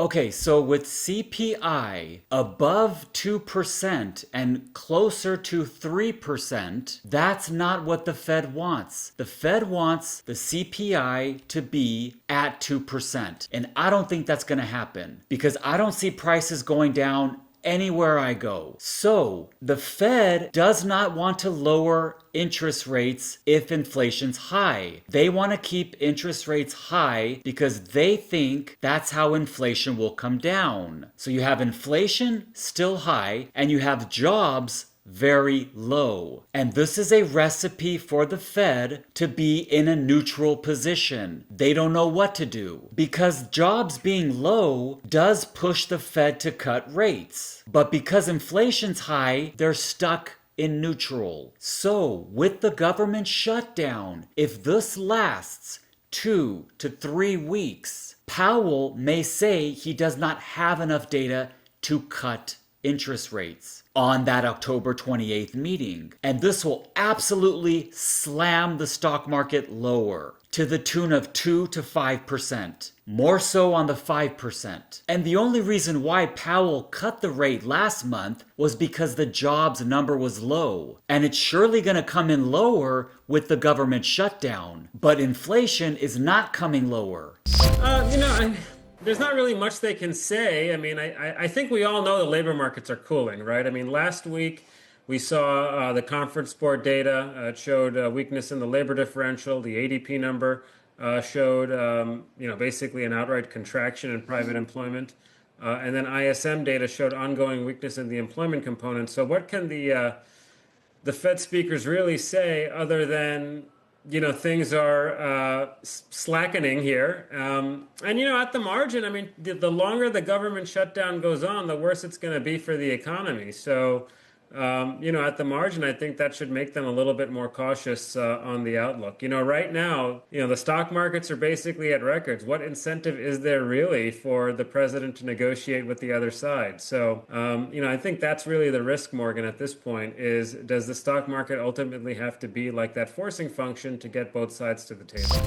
Okay, so with CPI above 2% and closer to 3%, that's not what the Fed wants. The Fed wants the CPI to be at 2%. And I don't think that's going to happen because I don't see prices going down anywhere I go. So the Fed does not want to lower interest rates if inflation's high. They want to keep interest rates high because they think that's how inflation will come down. So you have inflation still high and you have jobs very low. And this is a recipe for the Fed to be in a neutral position. They don't know what to do because jobs being low does push the Fed to cut rates. But because inflation's high, they're stuck in neutral. So with the government shutdown, if this lasts 2 to 3 weeks, Powell may say he does not have enough data to cut interest rates on that October 28th meeting. And this will absolutely slam the stock market lower to the tune of 2 to 5%, more so on the 5%. And the only reason why Powell cut the rate last month was because the jobs number was low. And it's surely going to come in lower with the government shutdown. But inflation is not coming lower. There's not really much they can say. I mean, I think we all know the labor markets are cooling, right? I mean, last week we saw the conference board data. It showed weakness in the labor differential. The ADP number showed, basically an outright contraction in private employment. And then ISM data showed ongoing weakness in the employment component. So what can the Fed speakers really say other than things are slackening here. At the margin, I mean, the longer the government shutdown goes on, the worse it's going to be for the economy. So, at the margin, I think that should make them a little bit more cautious on the outlook. Right now, the stock markets are basically at records. What incentive is there really for the president to negotiate with the other side? So, I think that's really the risk, Morgan, at this point is, does the stock market ultimately have to be like that forcing function to get both sides to the table?